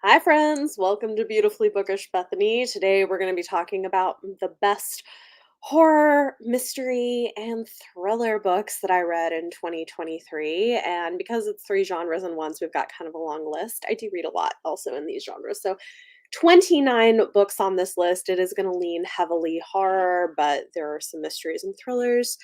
Hi, friends. Welcome to Beautifully Bookish Bethany. Today, we're going to be talking about the best horror, mystery, and thriller books that I read in 2023. And because it's three genres in one, so we've got kind of a long list. I do read a lot also in these genres. So, 29 books on this list. It is going to lean heavily horror, but there are some mysteries and thrillers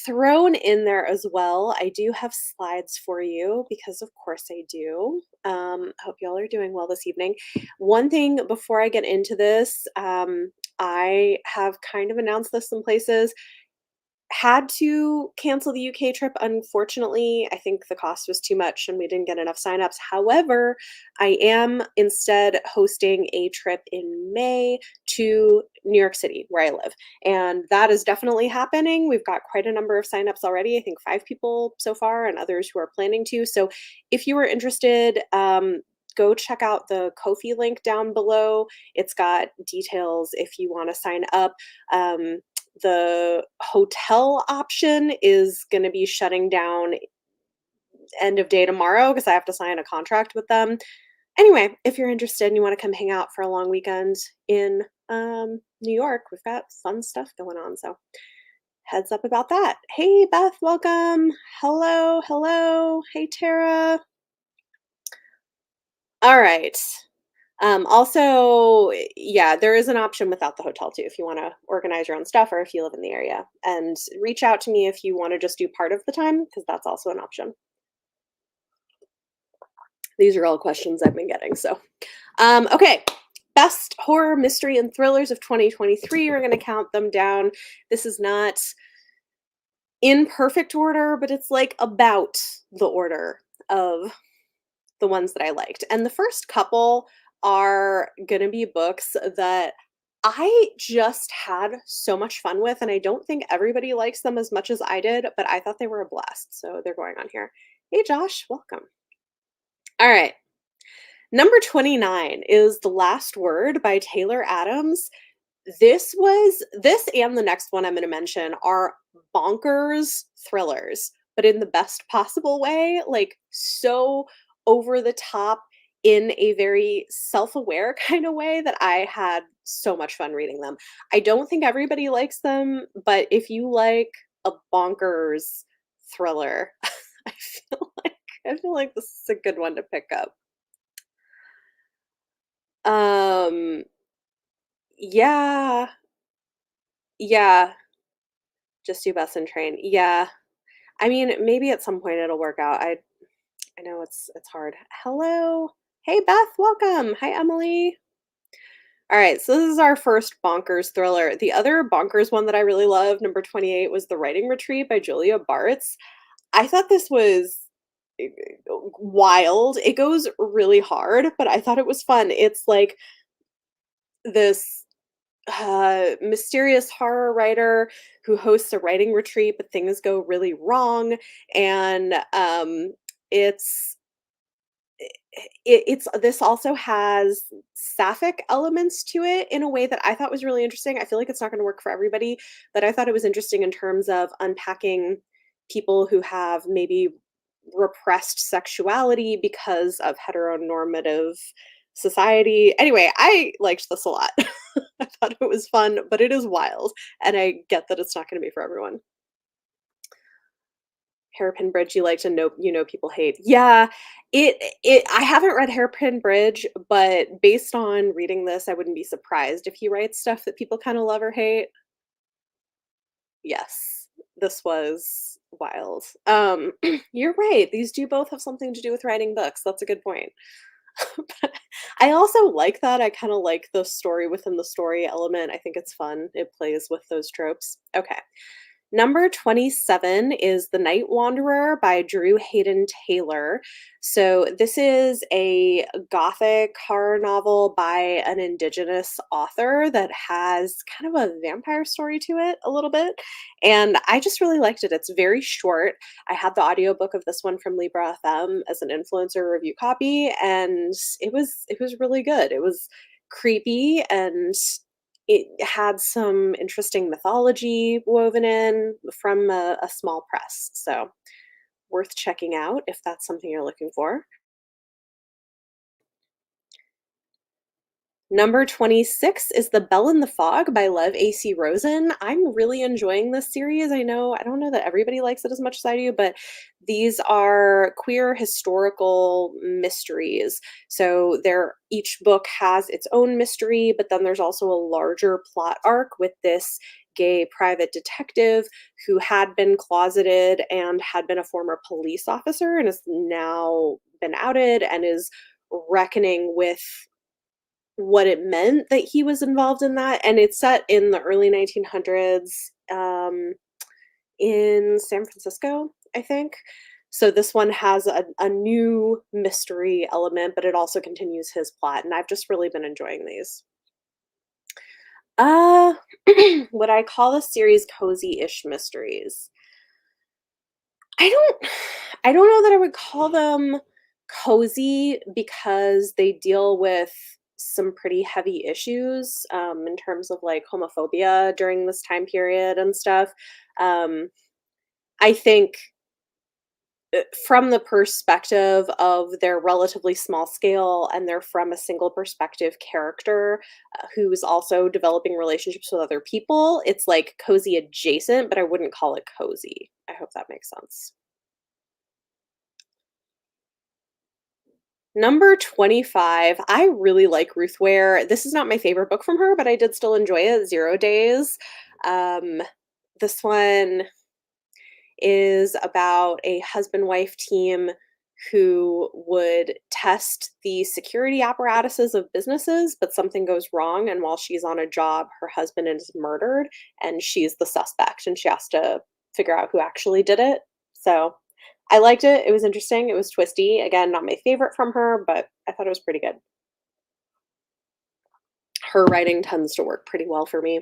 thrown in there as well. I do have slides for you because, of course, I do. Hope y'all are doing well this evening. One thing before I get into this, I have kind of announced this in places. Had to cancel the UK trip, unfortunately. I think the cost was too much and we didn't get enough signups. However, I am instead hosting a trip in May to New York City, where I live. And that is definitely happening. We've got quite a number of signups already. I think 5 people so far, and others who are planning to. So if you are interested, go check out the Ko-fi link down below. It's got details if you want to sign up. The hotel option is going to be shutting down end of day tomorrow because I have to sign a contract with them. Anyway, if you're interested and you want to come hang out for a long weekend in New York, we've got fun stuff going on. So heads up about that. Hey, Beth, welcome. Hello, hello. Hey, Tara. All right. Also, yeah, there is an option without the hotel too if you want to organize your own stuff or if you live in the area. And reach out to me if you want to just do part of the time because that's also an option. These are all questions I've been getting. So, okay. Best horror, mystery, and thrillers of 2023. We're going to count them down. This is not in perfect order, but it's like about the order of the ones that I liked. And the first couple are going to be books that I just had so much fun with. And I don't think everybody likes them as much as I did, but I thought they were a blast. So they're going on here. Hey, Josh, welcome. All right. Number 29 is The Last Word by Taylor Adams. This and the next one I'm going to mention are bonkers thrillers, but in the best possible way, like so over the top in a very self-aware kind of way that I had so much fun reading them. I don't think everybody likes them, but if you like a bonkers thriller, I I feel like this is a good one to pick up. Um yeah, yeah, just do bus and train. Yeah. I mean, maybe at some point it'll work out. I know it's hard. Hello. Hey Beth, welcome. Hi Emily. All right, so this is our first bonkers thriller. The other bonkers one that I really loved, number 28, was The Writing Retreat by Julia Bartz. I thought this was eh, wild. It goes really hard, but I thought it was fun. It's like this mysterious horror writer who hosts a writing retreat, but things go really wrong. And it's it's this also has sapphic elements to it in a way that I thought was really interesting. I feel like it's not going to work for everybody, but I thought it was interesting in terms of unpacking people who have maybe repressed sexuality because of heteronormative society. Anyway, I liked this a lot. I thought it was fun, but it is wild, and I get that it's not going to be for everyone. Hairpin Bridge you liked and know people hate. Yeah, it I haven't read Hairpin Bridge, but based on reading this, I wouldn't be surprised if he writes stuff that people kind of love or hate. Yes, this was wild. You're right. These do both have something to do with writing books. That's a good point. But I also like that. I kind of like the story within the story element. I think it's fun. It plays with those tropes. Okay. Number 27 is The Night Wanderer by Drew Hayden Taylor. So, this is a gothic horror novel by an indigenous author that has kind of a vampire story to it a little bit. And I just really liked it. It's very short. I had the audiobook of this one from Libra FM as an influencer review copy, and it was really good. It was creepy and it had some interesting mythology woven in from a small press, so worth checking out if that's something you're looking for. Number 26 is The Bell in the Fog by Lev A.C. Rosen. I'm really enjoying this series. I don't know that everybody likes it as much as I do, but these are queer historical mysteries. So each book has its own mystery, but then there's also a larger plot arc with this gay private detective who had been closeted and had been a former police officer and has now been outed and is reckoning with what it meant that he was involved in that, and it's set in the early 1900s, in San Francisco, I think. So this one has a new mystery element, but it also continues his plot, and I've just really been enjoying these. Uh, would I call the series cozy-ish mysteries? I don't I don't know that I would call them cozy because they deal with some pretty heavy issues, in terms of, like, homophobia during this time period and stuff. Um, I think, from the perspective of their relatively small scale and they're from a single perspective character, who's also developing relationships with other people, it's, like, cozy adjacent, but I wouldn't call it cozy. I hope that makes sense. Number 25, I really like Ruth Ware. This is not my favorite book from her, but I did still enjoy it, 0 Days. Um, this one is about a husband-wife team who would test the security apparatuses of businesses, but something goes wrong, and while she's on a job, her husband is murdered, and she's the suspect, and she has to figure out who actually did it. So, I liked it, it was interesting, it was twisty. Again, not my favorite from her, but I thought it was pretty good. Her writing tends to work pretty well for me.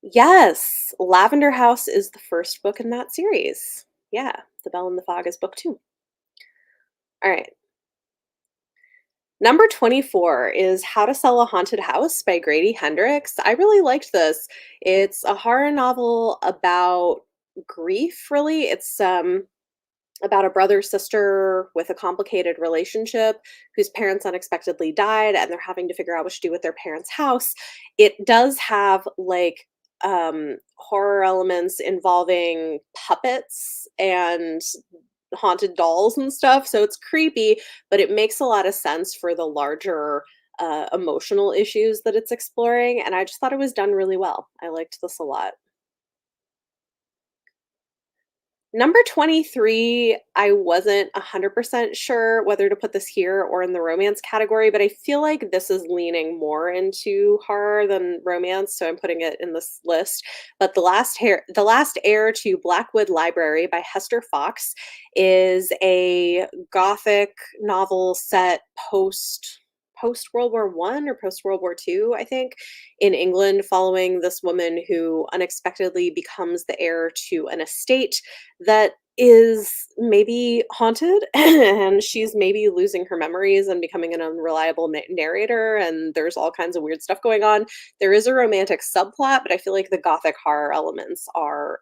Yes, Lavender House is the first book in that series. Yeah, The Bell in the Fog is book 2. All right. Number 24 is How to Sell a Haunted House by Grady Hendrix. I really liked this. It's a horror novel about grief, really. It's about a brother sister with a complicated relationship whose parents unexpectedly died and they're having to figure out what to do with their parents' house. It does have like horror elements involving puppets and haunted dolls and stuff, so it's creepy, but it makes a lot of sense for the larger emotional issues that it's exploring, and I just thought it was done really well. I liked this a lot. Number 23, I wasn't 100% sure whether to put this here or in the romance category, but I feel like this is leaning more into horror than romance, so I'm putting it in this list. But The Last Heir to Blackwood Library by Hester Fox is a gothic novel set post World War One or post World War Two, I think, in England, following this woman who unexpectedly becomes the heir to an estate that is maybe haunted and she's maybe losing her memories and becoming an unreliable narrator, and there's all kinds of weird stuff going on. There is a romantic subplot, but I feel like the gothic horror elements are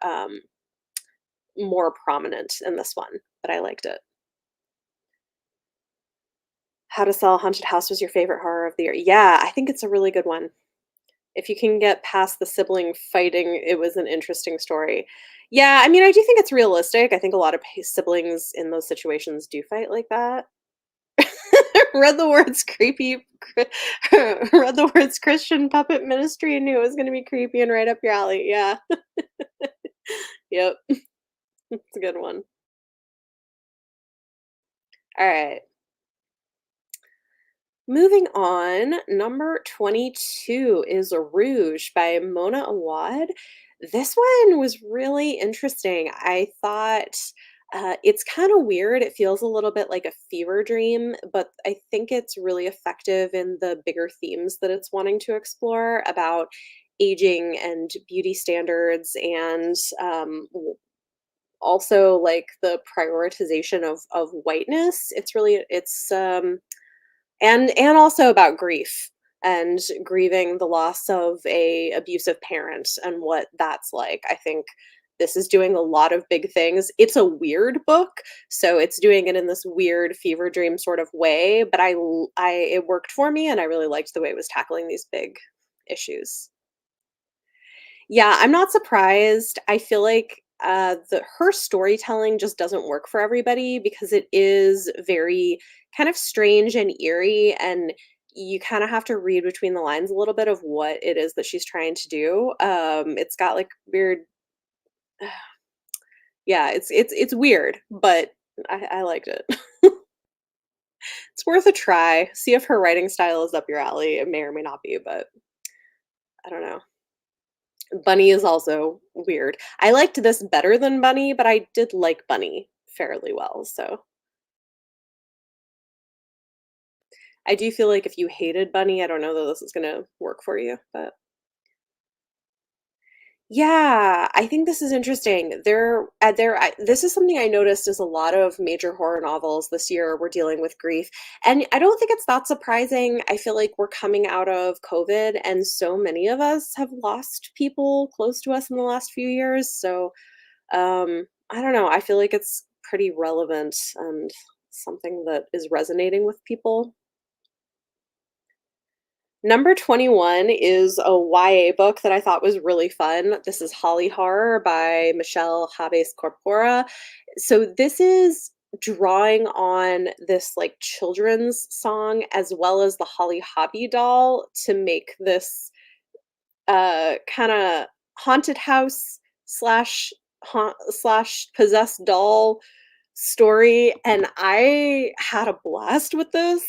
more prominent in this one, but I liked it. How to Sell a Haunted House was your favorite horror of the year? Yeah, I think it's a really good one. If you can get past the sibling fighting, it was an interesting story. Yeah, I mean, I do think it's realistic. I think a lot of siblings in those situations do fight like that. Read the words creepy, read the words Christian puppet ministry and knew it was going to be creepy and right up your alley. Yeah. Yep. It's a good one. All right. Moving on, number 22 is Rouge by Mona Awad. This one was really interesting. I thought it's kind of weird. It feels a little bit like a fever dream, but I think it's really effective in the bigger themes that it's wanting to explore about aging and beauty standards and also like the prioritization of whiteness. It's also about grief and grieving the loss of a abusive parent and what that's like. I think this is doing a lot of big things. It's a weird book, so it's doing it in this weird fever dream sort of way, but it worked for me and I really liked the way it was tackling these big issues. Yeah, I'm not surprised. I feel like her storytelling just doesn't work for everybody because it is very kind of strange and eerie, and you kind of have to read between the lines a little bit of what it is that she's trying to do. It's got like weird, yeah, it's weird, but I liked it. It's worth a try. See if her writing style is up your alley. It may or may not be, but I don't know. Bunny is also weird. I liked this better than Bunny, but I did like Bunny fairly well, so I do feel like if you hated Bunny, I don't know that this is gonna work for you, but yeah, I think this is interesting. This is something I noticed is a lot of major horror novels this year were dealing with grief, and I don't think it's that surprising. I feel like we're coming out of COVID, and so many of us have lost people close to us in the last few years, so I don't know, I feel like it's pretty relevant and something that is resonating with people. Number 21 is a YA book that I thought was really fun. This is Holly Horror by Michelle Habes Corpora. So this is drawing on this like children's song as well as the Holly Hobby doll to make this kind of haunted house slash possessed doll story, and I had a blast with this.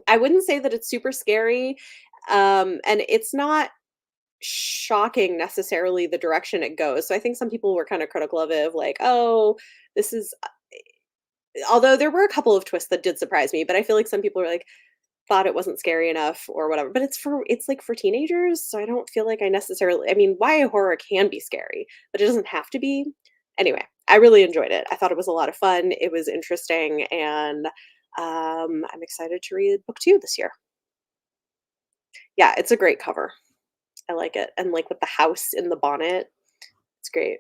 I wouldn't say that it's super scary, and it's not shocking necessarily the direction it goes. So I think some people were kind of critical of it, of like, oh, this is. Although there were a couple of twists that did surprise me, but I feel like some people are like, thought it wasn't scary enough or whatever, but it's, like, for teenagers, so I don't feel like I necessarily, I mean, YA horror can be scary, but it doesn't have to be. Anyway, I really enjoyed it. I thought it was a lot of fun, it was interesting, and, I'm excited to read book 2 this year. Yeah, it's a great cover. I like it, and, like, with the house in the bonnet, it's great.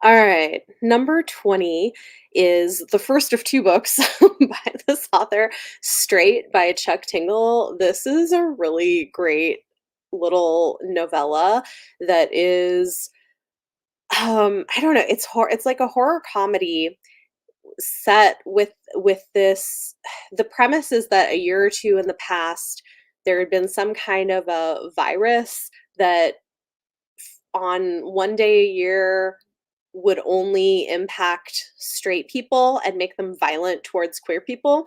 Alright, number 20 is the first of 2 books by this author, Straight by Chuck Tingle. This is a really great little novella that is, I don't know, it's like a horror comedy set with this. The premise is that a year or 2 in the past, there had been some kind of a virus that on one day a year would only impact straight people and make them violent towards queer people.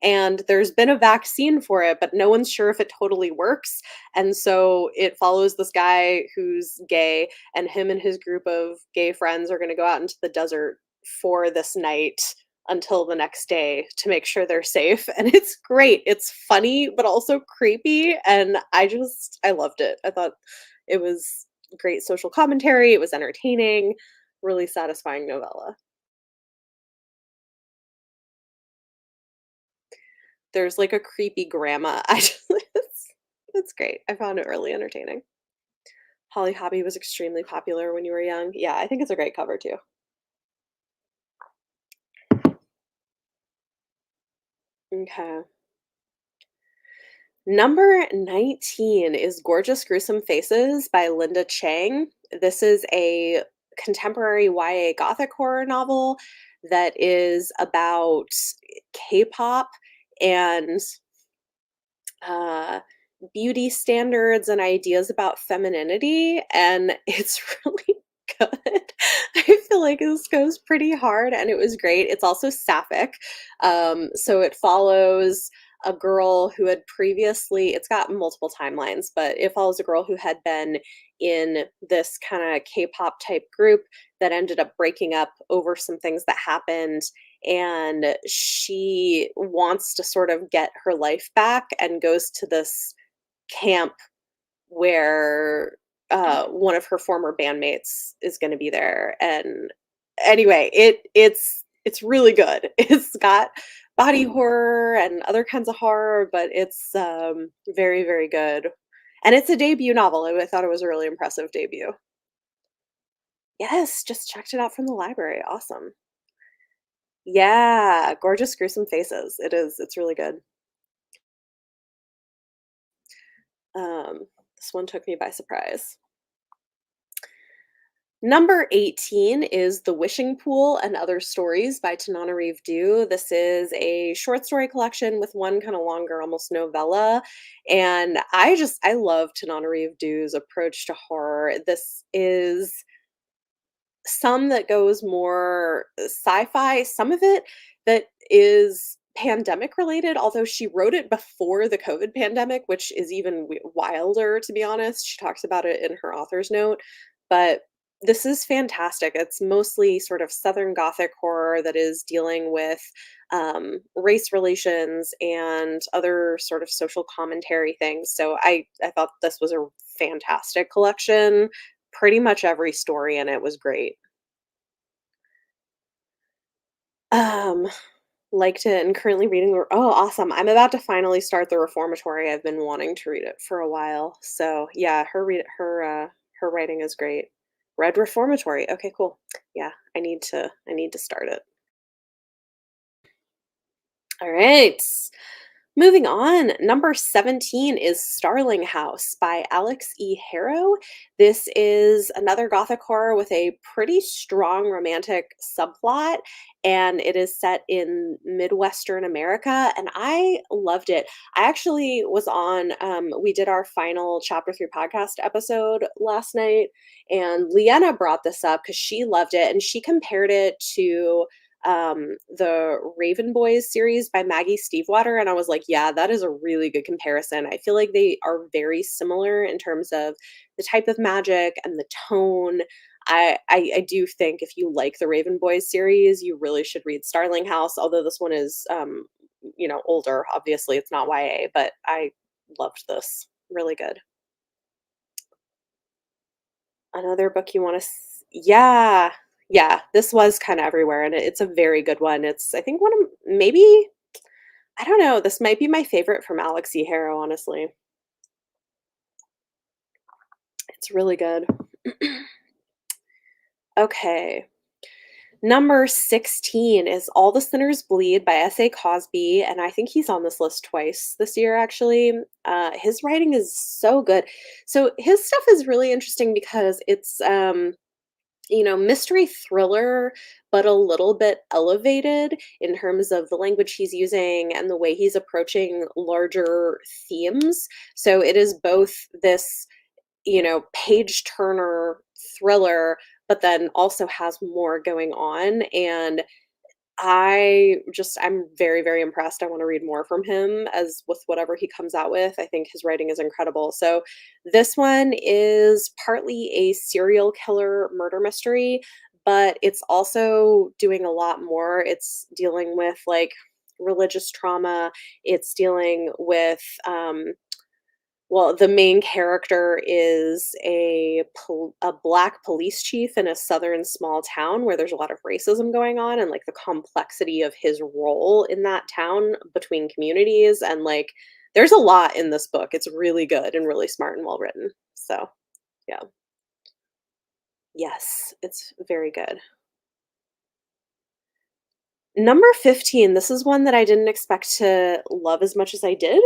And there's been a vaccine for it, but no one's sure if it totally works. And so it follows this guy who's gay, and him and his group of gay friends are going to go out into the desert for this night until the next day to make sure they're safe. And it's great. It's funny, but also creepy. And I loved it. I thought it was great social commentary. It was entertaining, really satisfying novella. There's, like, a creepy grandma. I just it's great. I found it really entertaining. Holly Hobby was extremely popular when you were young. Yeah, I think it's a great cover too. Okay. Number 19 is Gorgeous Gruesome Faces by Linda Chang. This is a contemporary YA gothic horror novel that is about K-pop and uh, beauty standards and ideas about femininity, and it's really good. I feel like this goes pretty hard, and it was great. It's also sapphic, so it follows a girl who had previously. It's got multiple timelines, but it follows a girl who had been in this kind of K-pop type group that ended up breaking up over some things that happened, and she wants to sort of get her life back and goes to this camp where one of her former bandmates is going to be there. And anyway, it's really good. It's got body horror and other kinds of horror, but it's very very good. And it's a debut novel. I thought it was a really impressive debut. Yes, just checked it out from the library. Awesome. Yeah, gorgeous, gruesome faces. It is. It's really good. Um, this one took me by surprise. Number 18 is The Wishing Pool and Other Stories by Tananarive Due. This is a short story collection with one kind of longer, almost novella. And I love Tananarive Due's approach to horror. This is some that goes more sci-fi, some of it that is pandemic related, although she wrote it before the COVID pandemic, which is even wilder, to be honest. She talks about it in her author's note, but this is fantastic. It's mostly sort of Southern Gothic horror that is dealing with race relations and other sort of social commentary things. So I thought this was a fantastic collection. Pretty much every story in it was great. Um, Liked it and currently reading oh, awesome. I'm about to finally start The Reformatory. I've been wanting to read it for a while. So, yeah, her writing is great. Read Reformatory. Okay, cool. Yeah, I need to start it. All right. Moving on, number 17 is Starling House by Alex E. Harrow. This is another gothic horror with a pretty strong romantic subplot, and it is set in Midwestern America, and I loved it. I actually was on, we did our final chapter 3 podcast episode last night, and Leanna brought this up because she loved it, and she compared it to the Raven Boys series by Maggie Stevewater, and I was like, yeah, that is a really good comparison. I feel like they are very similar in terms of the type of magic and the tone. I do think if you like the Raven Boys series, you really should read Starling House, although this one is older. Obviously, it's not YA, but I loved this. Really good. Another book you wanna yeah. Yeah, this was kinda everywhere, and it's a very good one. It's I think one of maybe I don't know, this might be my favorite from Alex E. Harrow, honestly. It's really good. Okay. Number 16 is All the Sinners Bleed by S.A. Cosby, and I think he's on this list twice this year, actually. His writing is so good. So his stuff is really interesting because it's, mystery thriller, but a little bit elevated in terms of the language he's using and the way he's approaching larger themes. So it is both this, page turner thriller, but then also has more going on. And I'm very, very impressed. I want to read more from him as with whatever he comes out with. I think his writing is incredible. So this one is partly a serial killer murder mystery, but it's also doing a lot more. It's dealing with like religious trauma. It's dealing with the main character is a black police chief in a southern small town where there's a lot of racism going on, and like the complexity of his role in that town between communities, and like there's a lot in this book. It's really good and really smart and well written. So, yeah. Yes, it's very good. Number 15, this is one that I didn't expect to love as much as I did.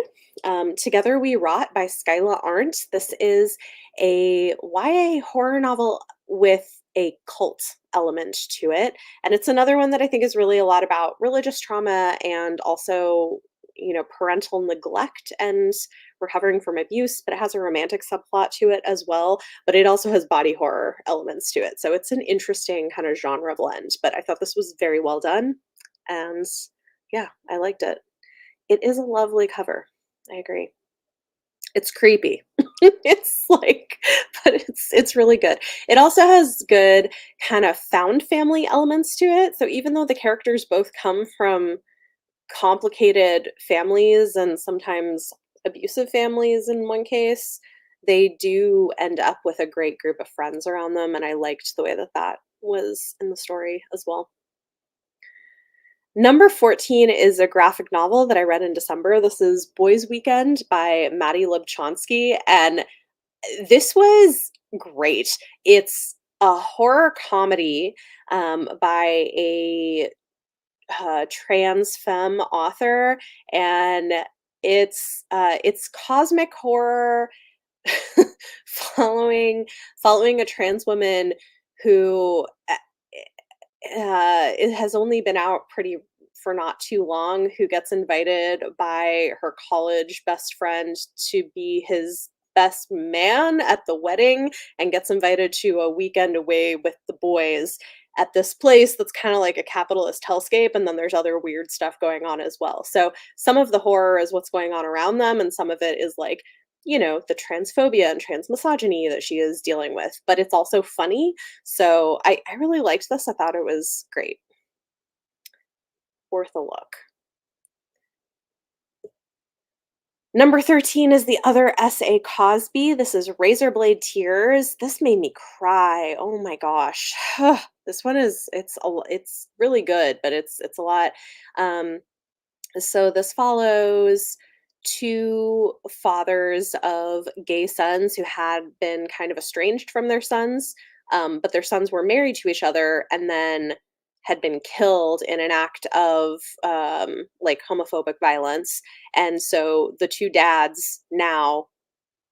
Together We Rot by Skyla Arndt. This is a YA horror novel with a cult element to it. And it's another one that I think is really a lot about religious trauma and also, parental neglect and recovering from abuse, but it has a romantic subplot to it as well. But it also has body horror elements to it. So it's an interesting kind of genre blend. But I thought this was very well done. And yeah, I liked it. It is a lovely cover. I agree. It's creepy. It's like but it's really good. It also has good kind of found family elements to it. So even though the characters both come from complicated families and sometimes abusive families in one case, they do end up with a great group of friends around them, and I liked the way that that was in the story as well. Number 14 is a graphic novel that I read in December. This is Boys Weekend by Maddie Lubchansky, and this was great. It's a horror comedy by a trans femme author, and it's cosmic horror following a trans woman who it has only been out pretty for not too long, who gets invited by her college best friend to be his best man at the wedding, and gets invited to a weekend away with the boys at this place that's kind of like a capitalist hellscape, and then there's other weird stuff going on as well. So some of the horror is what's going on around them, and some of it is like, the transphobia and transmisogyny that she is dealing with, but it's also funny. So I really liked this. I thought it was great. Worth a look. Number 13 is the other S.A. Cosby. This is Razorblade Tears. This made me cry. Oh my gosh. This one is it's really good, but it's a lot. Um, so this follows two fathers of gay sons who had been kind of estranged from their sons, but their sons were married to each other and then had been killed in an act of like homophobic violence. And so the two dads now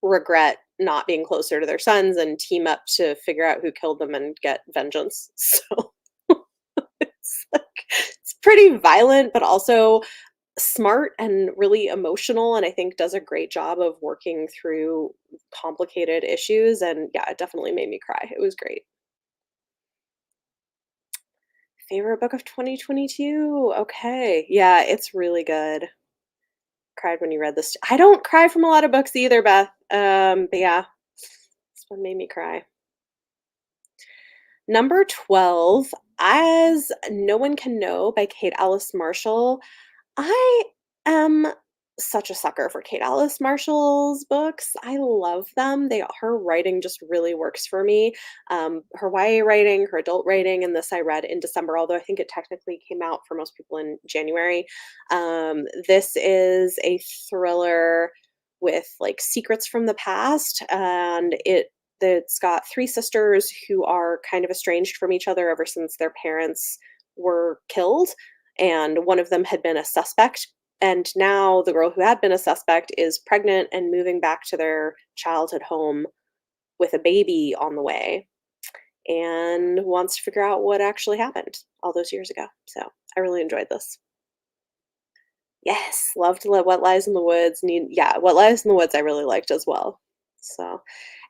regret not being closer to their sons and team up to figure out who killed them and get vengeance. So it's like it's pretty violent, but also smart and really emotional, and I think does a great job of working through complicated issues, and yeah, it definitely made me cry. It was great. Favorite book of 2022? Okay. Yeah, it's really good. Cried when you read this. I don't cry from a lot of books either, Beth. But yeah, this one made me cry. Number 12, As No One Can Know by Kate Alice Marshall. I am such a sucker for Kate Alice Marshall's books. I love them. Her writing just really works for me. Her YA writing, her adult writing, and this I read in December, although I think it technically came out for most people in January. This is a thriller with like secrets from the past, and it's got three sisters who are kind of estranged from each other ever since their parents were killed, and one of them had been a suspect, and now the girl who had been a suspect is pregnant and moving back to their childhood home with a baby on the way, and wants to figure out what actually happened all those years ago. So I really enjoyed this. Yes, loved What Lies in the Woods. Yeah, What Lies in the Woods I really liked as well. So,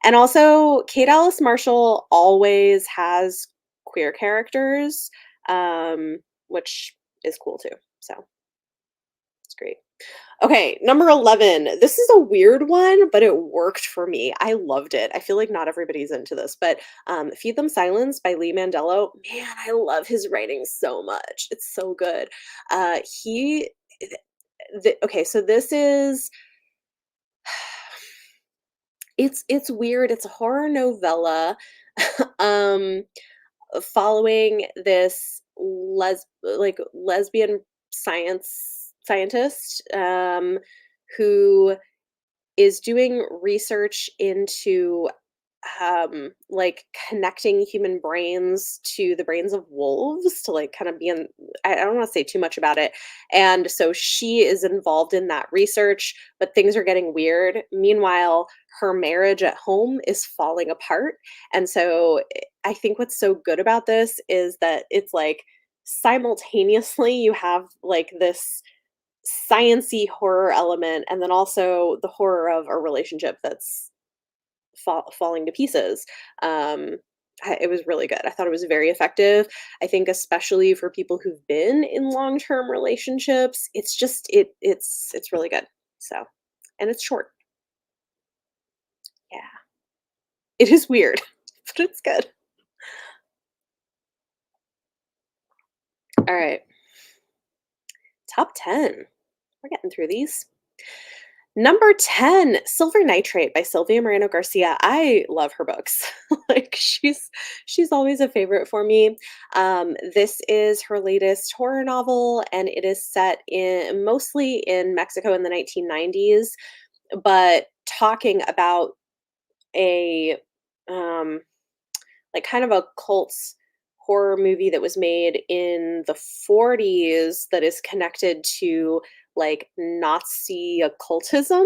and also Kate Alice Marshall always has queer characters, which is cool too. So it's great. Okay, number 11. This is a weird one, but it worked for me. I loved it. I feel like not everybody's into this, but Feed Them Silence by Lee Mandello. Man, I love his writing so much. It's so good. He okay, so this is it's weird. It's a horror novella um following this lesbian scientist who is doing research into like connecting human brains to the brains of wolves to like kind of be in. I don't want to say too much about it. And so she is involved in that research, but things are getting weird. Meanwhile, her marriage at home is falling apart. And so I think what's so good about this is that it's like simultaneously you have like this sciency horror element, and then also the horror of a relationship that's falling to pieces. Um, it was really good. I thought it was very effective. I think especially for people who've been in long-term relationships, it's just it's really good. So, and it's short. Yeah. It is weird, but it's good. All right. Top 10. We're getting through these. Number 10, Silver Nitrate by Sylvia Moreno Garcia. I love her books. Like she's always a favorite for me. This is her latest horror novel, and it is set in mostly in Mexico in the 1990s, but talking about a um like kind of a cult horror movie that was made in the 40s that is connected to like Nazi occultism,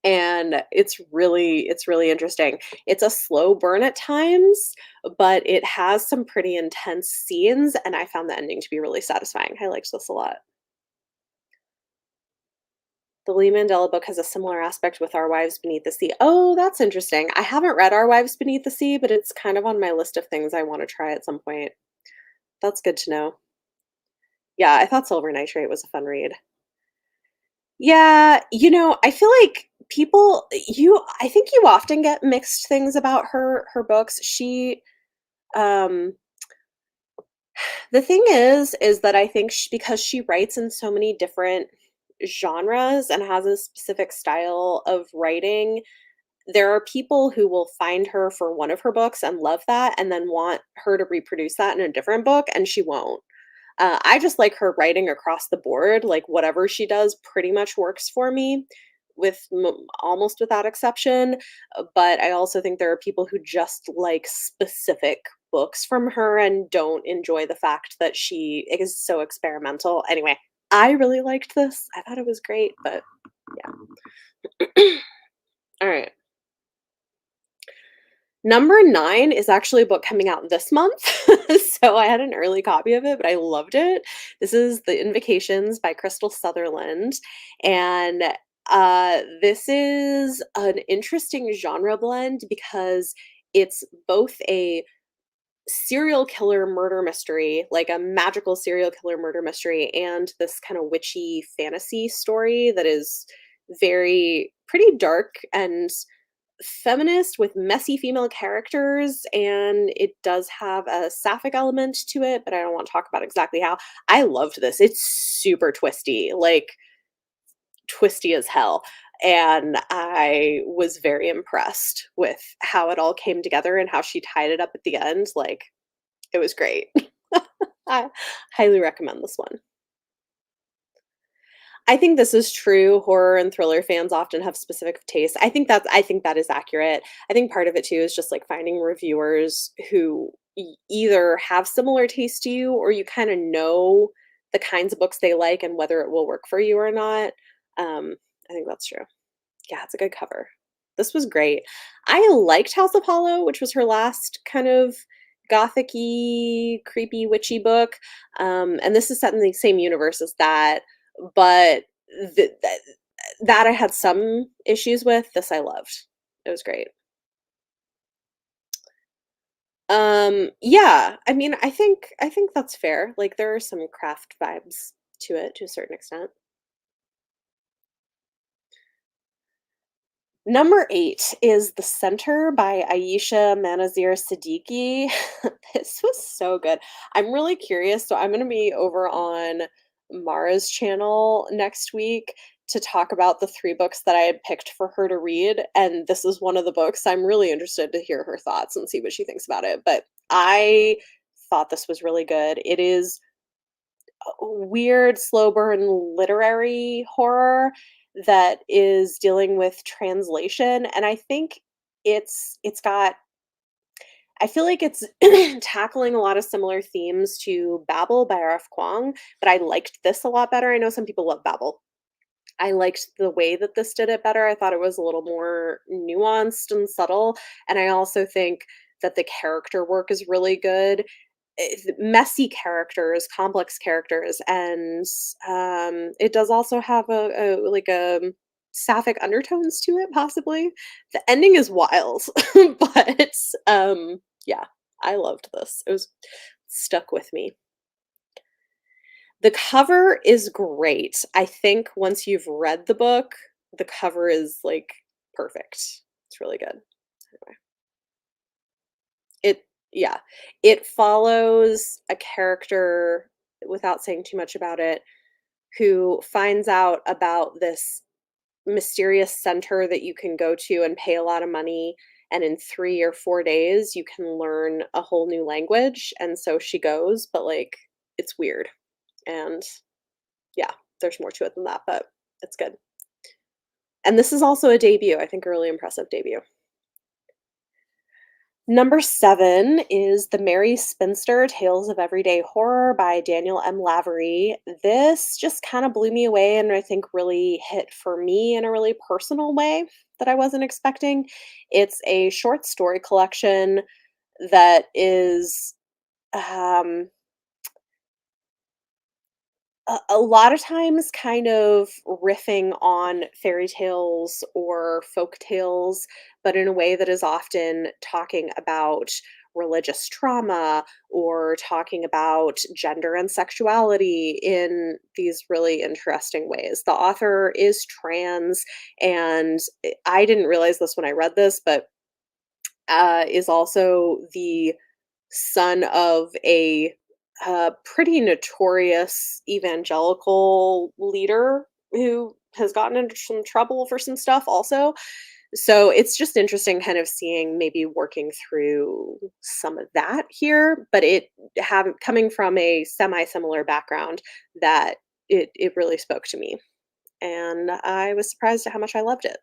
and it's really interesting. It's a slow burn at times, but it has some pretty intense scenes, and I found the ending to be really satisfying. I liked this a lot. The Lee Mandela book has a similar aspect with Our Wives Beneath the Sea. Oh, that's interesting. I haven't read Our Wives Beneath the Sea, but it's kind of on my list of things I want to try at some point. That's good to know. Yeah, I thought Silver Nitrate was a fun read. Yeah, I feel like I think you often get mixed things about her books. Um the thing is that I think because she writes in so many different genres and has a specific style of writing, there are people who will find her for one of her books and love that and then want her to reproduce that in a different book, and she won't. I just like her writing across the board. Like whatever she does pretty much works for me almost without exception. But I also think there are people who just like specific books from her and don't enjoy the fact that she is so experimental. Anyway, I really liked this. I thought it was great, but yeah. All right. Number 9 is actually a book coming out this month. So I had an early copy of it, but I loved it. This is The Invocations by Crystal Sutherland, and, this is an interesting genre blend because it's both a serial killer murder mystery, like a magical serial killer murder mystery, and this kinda witchy fantasy story that is very pretty dark and feminist with messy female characters, and it does have a sapphic element to it, but I don't want to talk about exactly how. I loved this. It's super twisty, like twisty as hell. And I was very impressed with how it all came together and how she tied it up at the end. Like, it was great. I highly recommend this one. I think this is true. Horror and thriller fans often have specific tastes. I think that is accurate. I think part of it too is just like finding reviewers who either have similar taste to you or you kind of know the kinds of books they like and whether it will work for you or not. I think that's true. Yeah, it's a good cover. This was great. I liked House of Hollow, which was her last kind of gothic-y, creepy, witchy book. And this is set in the same universe as that, but that I had some issues with. This I loved. It was great. Yeah, I mean, I think that's fair. Like there are some craft vibes to it to a certain extent. Number 8 is The Center by Aisha Manazir Siddiqui. This was so good. I'm really curious, so I'm gonna be over on Mara's channel next week to talk about the 3 books that I had picked for her to read, and this is one of the books. I'm really interested to hear her thoughts and see what she thinks about it, but I thought this was really good. It is weird, slow burn literary horror that is dealing with translation, and I think it's got I feel like it's tackling a lot of similar themes to Babel by R.F. Kuang, but I liked this a lot better. I know some people love Babel. I liked the way that this did it better. I thought it was a little more nuanced and subtle, and I also think that the character work is really good. Messy characters, complex characters, and it does also have a sapphic undertones to it, possibly. The ending is wild, but yeah, I loved this. It was stuck with me. The cover is great. I think once you've read the book, the cover is like perfect. It's really good. Anyway, it yeah, it follows a character without saying too much about it who finds out about this mysterious center that you can go to and pay a lot of money, and in 3 or 4 days, you can learn a whole new language, and so she goes, but, like, it's weird, and yeah, there's more to it than that, but it's good. And this is also a debut, I think a really impressive debut. Number 7 is The Merry Spinster: Tales of Everyday Horror by Daniel M. Lavery. This just kinda blew me away and I think really hit for me in a really personal way that I wasn't expecting. It's a short story collection that is, um a lot of times kind of riffing on fairy tales or folk tales, but in a way that is often talking about religious trauma or talking about gender and sexuality in these really interesting ways. The author is trans, and I didn't realize this when I read this, but is also the son of a pretty notorious evangelical leader who has gotten into some trouble for some stuff also. So it's just interesting kind of seeing maybe working through some of that here, but it have coming from a semi-similar background that it really spoke to me. And I was surprised at how much I loved it.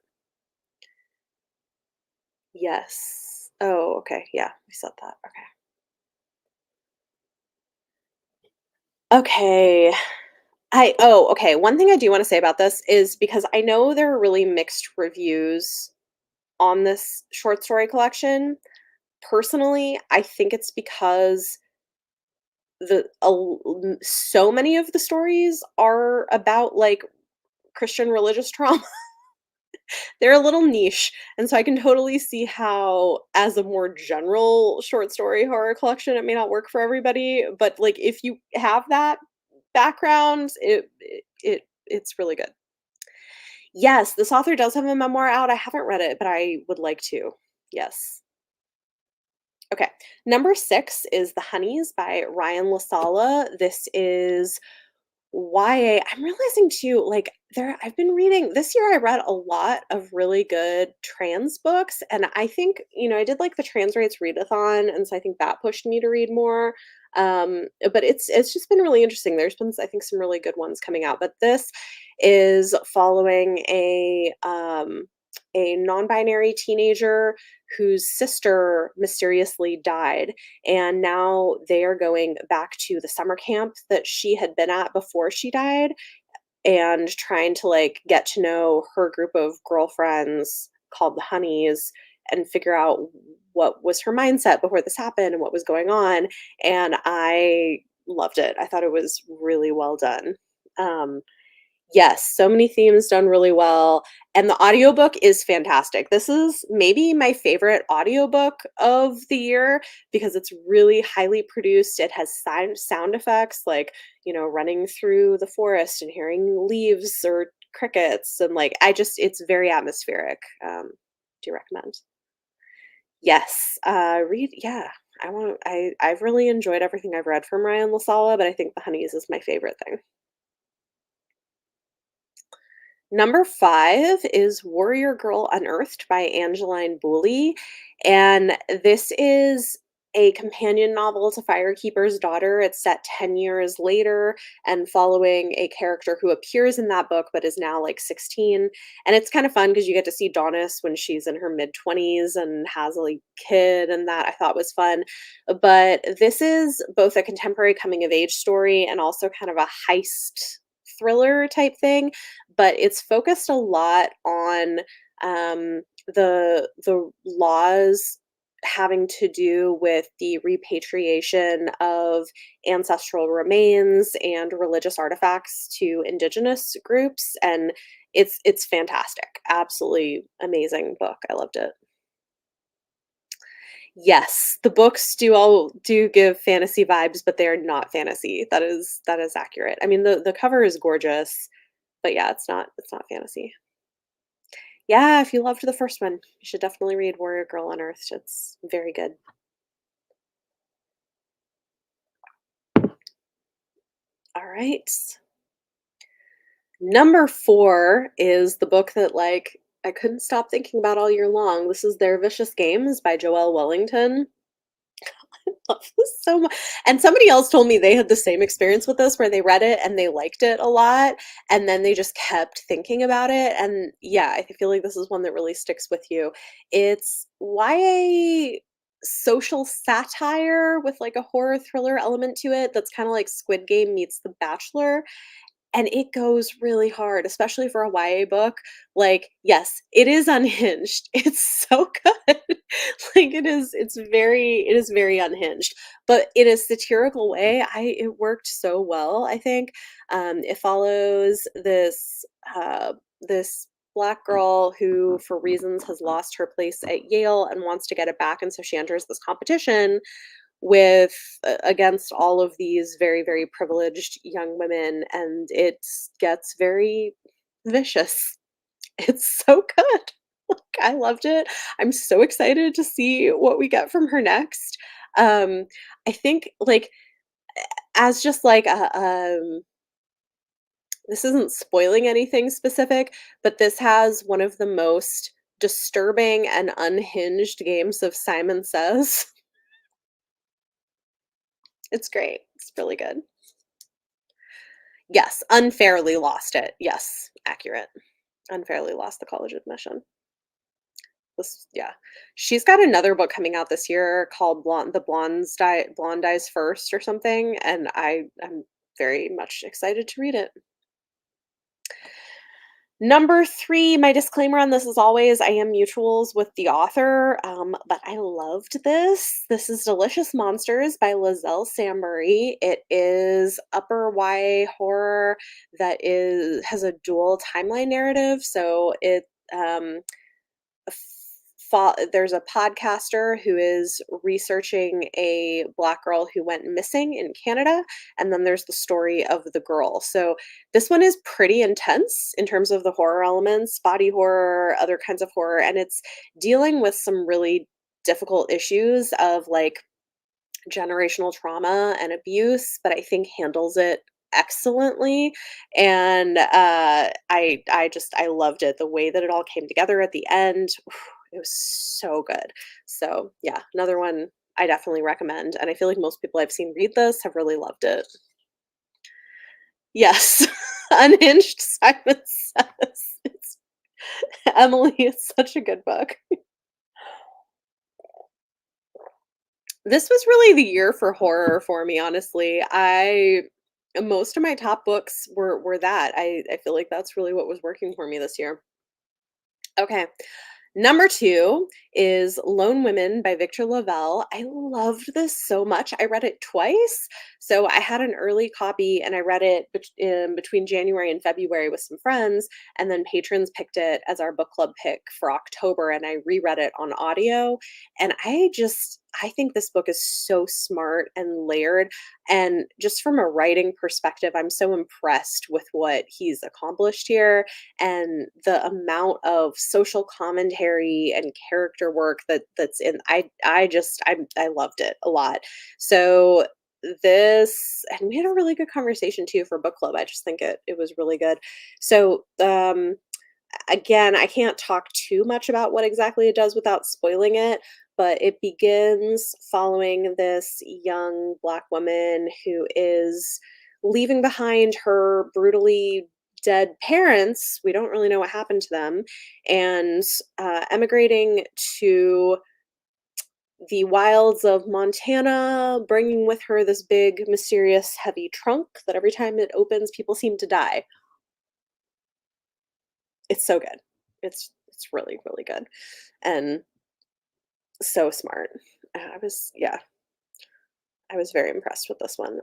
Yes. Oh, okay. Yeah, we said that. Okay. Okay. Okay, one thing I do wanna say about this is because I know there are really mixed reviews on this short story collection. Personally, I think it's because so many of the stories are about, like, Christian religious trauma. They're a little niche, and so I can totally see how, as a more general short story horror collection, it may not work for everybody, but, like, if you have that background, it's really good. Yes, this author does have a memoir out. I haven't read it, but I would like to. Yes. Okay. Number 6 is The Honeys by Ryan LaSala. This is YA. I'm realizing too, like I've been reading this year I read a lot of really good trans books. And I think, I did like the trans rights readathon, and so I think that pushed me to read more. But it's just been really interesting. There's been I think some really good ones coming out. But this is following a non-binary teenager whose sister mysteriously died, and now they are going back to the summer camp that she had been at before she died and trying to like get to know her group of girlfriends called the Honeys and figure out what was her mindset before this happened and what was going on. And I loved it. I thought it was really well done. Um, Yes, so many themes done really well, and the audiobook is fantastic. This is maybe my favorite audiobook of the year because it's really highly produced. It has sound effects like, running through the forest and hearing leaves or crickets, and like it's very atmospheric. Do you recommend? Yes, read yeah. I've really enjoyed everything I've read from Ryan LaSala, but I think The Honeys is my favorite thing. Number 5 is Warrior Girl Unearthed by Angeline Boulley, and this is a companion novel to Firekeeper's Daughter. It's set 10 years later and following a character who appears in that book but is now like 16. And it's kind of fun because you get to see Donis when she's in her mid-20s and has a like, kid, and that I thought was fun. But this is both a contemporary coming of age story and also kind of a heist thriller type thing, but it's focused a lot on the laws having to do with the repatriation of ancestral remains and religious artifacts to indigenous groups, and it's fantastic. Absolutely amazing book. I loved it. Yes, the books do give fantasy vibes, but they're not fantasy. That is accurate. I mean, the cover is gorgeous, but yeah, it's not fantasy. Yeah, if you loved the first one, you should definitely read Warrior Girl Unearthed. It's very good. All right. Number 4 is the book that, like, I couldn't stop thinking about all year long. This is Their Vicious Games by Joelle Wellington. Love this so much. And somebody else told me they had the same experience with this where they read it and they liked it a lot and then they just kept thinking about it. And yeah, I feel like this is one that really sticks with you. It's YA social satire with like a horror thriller element to it that's kind of like Squid Game meets The Bachelor, and it goes really hard, especially for a YA book. Like, yes, it is unhinged. It's so good. Like it is very unhinged, but in a satirical way, it worked so well, I think. It follows this black girl who for reasons has lost her place at Yale and wants to get it back, and so she enters this competition with against all of these very, very privileged young women, and it gets very vicious. It's so good. Like, I loved it. I'm so excited to see what we get from her next. Um, I think, like, as just like this isn't spoiling anything specific, but this has one of the most disturbing and unhinged games of Simon Says. It's great. It's really good. Yes, unfairly lost it. Yes, accurate. Unfairly lost the college admission. This, yeah. She's got another book coming out this year called Blonde Dies First or something, and I'm very much excited to read it. Number 3, my disclaimer on this is always I am mutuals with the author, but I loved this. This is Delicious Monsters by Lizelle Sambury. It is upper YA horror that is has a dual timeline narrative. So there's a podcaster who is researching a black girl who went missing in Canada, and then there's the story of the girl. So this one is pretty intense in terms of the horror elements, body horror, other kinds of horror, and it's dealing with some really difficult issues of like generational trauma and abuse, but I think handles it excellently. And I loved it. The way that it all came together at the end, it was so good. So yeah, another one I definitely recommend. And I feel like most people I've seen read this have really loved it. Yes. Unhinged Simon Says. It's Emily, it's such a good book. This was really the year for horror for me, honestly. I Most of my top books were that. I feel like that's really what was working for me this year. Okay. Number 2 is Lone Women by Victor Lavelle. I loved this so much. I read it twice. So I had an early copy and I read it in between January and February with some friends. And then patrons picked it as our book club pick for October. And I reread it on audio. And I think this book is so smart and layered. And just from a writing perspective, I'm so impressed with what he's accomplished here and the amount of social commentary and character work that's in. I loved it a lot. So this, and we had a really good conversation too for book club. I just think it was really good. So again, I can't talk too much about what exactly it does without spoiling it, but it begins following this young black woman who is leaving behind her brutally dead parents. We don't really know what happened to them, and emigrating to the wilds of Montana, bringing with her this big, mysterious, heavy trunk that every time it opens, people seem to die. It's so good. It's really, really good. And so smart. Yeah, I was very impressed with this one.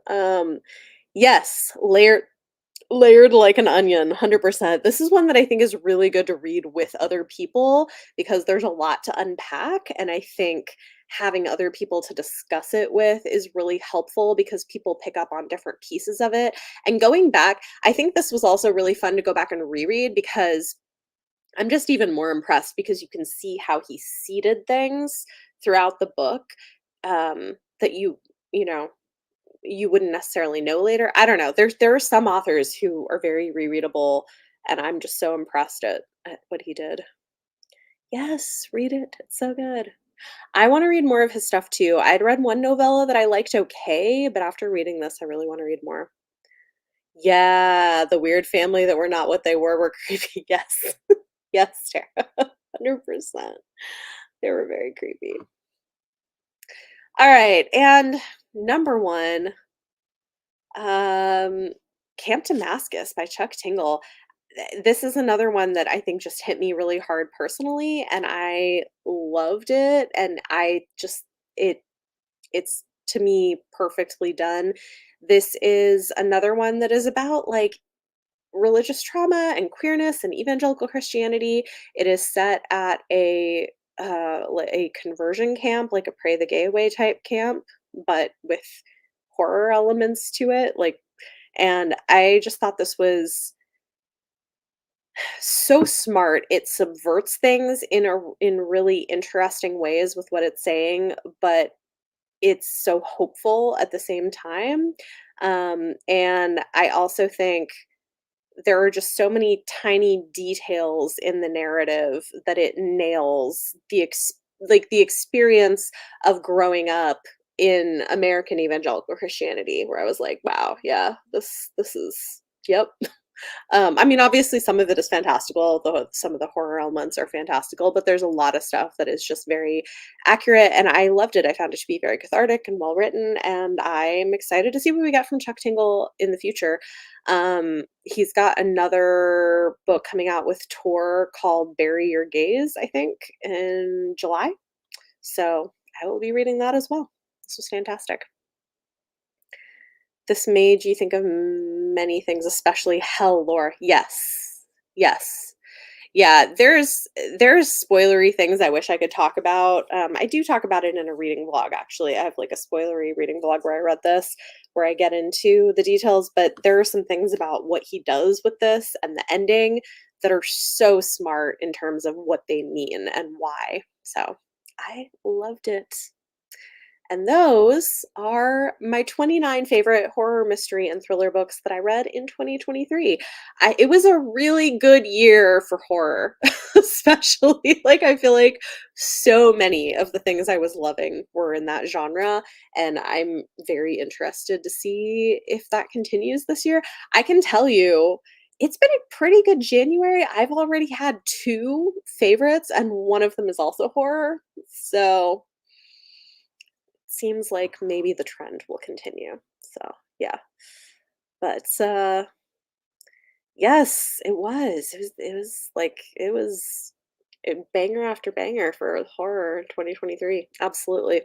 Yes, layered like an onion, 100%. This is one that I think is really good to read with other people because there's a lot to unpack, and I think having other people to discuss it with is really helpful because people pick up on different pieces of it. And going back, I think this was also really fun to go back and reread because I'm just even more impressed because you can see how he seeded things throughout the book, that you know, you wouldn't necessarily know later. I don't know. There are some authors who are very rereadable, and I'm just so impressed at what he did. Yes, read it. It's so good. I wanna read more of his stuff too. I'd read one novella that I liked okay, but after reading this, I really wanna read more. Yeah, the weird family that were not what they were creepy. Yes. Yes, Tara. 100%. They were very creepy. Alright, and number 1, um, Camp Damascus by Chuck Tingle. This is another one that I think just hit me really hard personally, and I loved it, and I just it it's to me perfectly done. This is another one that is about like religious trauma and queerness and evangelical Christianity. It is set at a conversion camp, like a pray the gay away type camp, but with horror elements to it. Like, and I just thought this was so smart. It subverts things in really interesting ways with what it's saying, but it's so hopeful at the same time. And I also think there are just so many tiny details in the narrative that it nails the experience of growing up in American evangelical Christianity, where I was like, wow, yeah, this is yep. I mean, obviously, some of it is fantastical. Some of the horror elements are fantastical, but there's a lot of stuff that is just very accurate, and I loved it. I found it to be very cathartic and well written, and I'm excited to see what we get from Chuck Tingle in the future. He's got another book coming out with Tor called "Bury Your Gaze," I think, in July. So I will be reading that as well. This was fantastic. This made you think of many things, especially hell lore. Yes. Yes. Yeah, there's spoilery things I wish I could talk about. I do talk about it in a reading vlog, actually. I have like a spoilery reading vlog where I read this, where I get into the details, but there are some things about what he does with this and the ending that are so smart in terms of what they mean and why. So I loved it. And those are my 29 favorite horror, mystery, and thriller books that I read in 2023. It was a really good year for horror, especially like I feel like so many of the things I was loving were in that genre. And I'm very interested to see if that continues this year. I can tell you, it's been a pretty good January. I've already had two favorites, and one of them is also horror. So seems like maybe the trend will continue. So, yeah. But yes, it was. Banger after banger for horror 2023. Absolutely.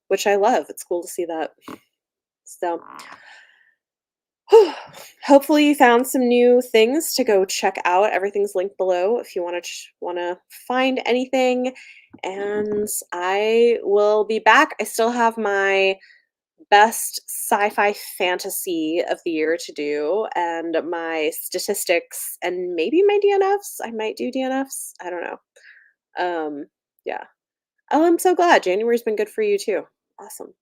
Which I love. It's cool to see that. So, hopefully you found some new things to go check out. Everything's linked below if you want to find anything. And I will be back. I still have my best sci-fi fantasy of the year to do, and my statistics and maybe my DNFs. I might do DNFs. I don't know. Yeah. Oh, I'm so glad. January's been good for you too. Awesome.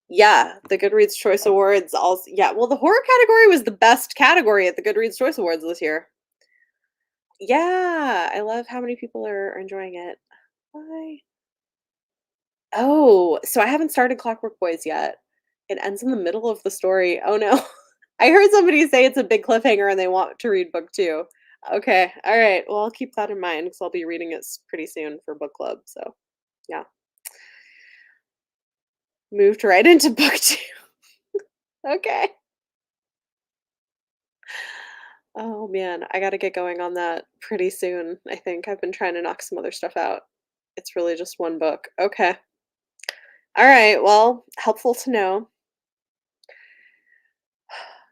Yeah, the Goodreads Choice Awards also yeah, well, the horror category was the best category at the Goodreads Choice Awards this year. Yeah, I love how many people are enjoying it. Why? Oh, so I haven't started Clockwork Boys yet. It ends in the middle of the story. Oh no. I heard somebody say it's a big cliffhanger and they want to read book 2. Okay. All right. Well, I'll keep that in mind because I'll be reading it pretty soon for book club. So, yeah. Moved right into book 2. Okay. Oh man, I got to get going on that pretty soon. I think I've been trying to knock some other stuff out. It's really just one book. Okay. All right. Well, helpful to know.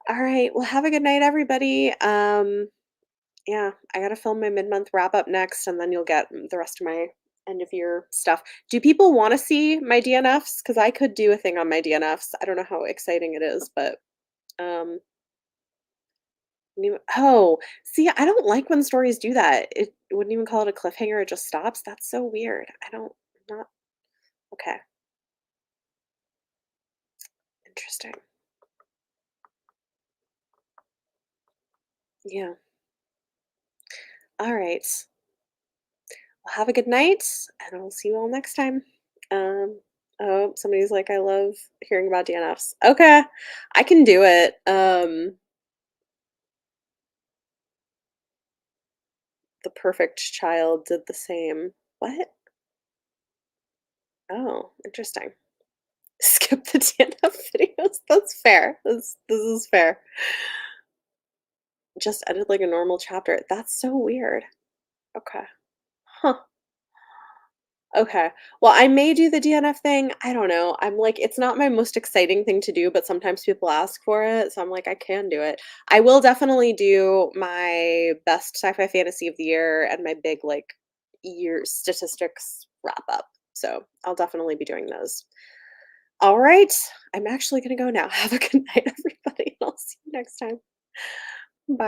All right. Well, have a good night, everybody. Yeah, I gotta film my mid-month wrap up next, and then you'll get the rest of my end of year stuff. Do people want to see my DNFs? Because I could do a thing on my DNFs. I don't know how exciting it is, but um, oh, see, I don't like when stories do that. It wouldn't even call it a cliffhanger; it just stops. That's so weird. I don't not okay. Interesting. Yeah. All right. Well, have a good night, and I'll see you all next time. Um, oh, somebody's like, I love hearing about DNFs. Okay, I can do it. The perfect child did the same. What? Oh, interesting. Skip the DNF videos. That's fair. This is fair. Just ended like a normal chapter. That's so weird. Okay. Huh. Okay. Well, I may do the DNF thing. I don't know. I'm like, it's not my most exciting thing to do, but sometimes people ask for it. So I'm like, I can do it. I will definitely do my best sci-fi fantasy of the year and my big like year statistics wrap up. So I'll definitely be doing those. All right. I'm actually going to go now. Have a good night, everybody. And I'll see you next time.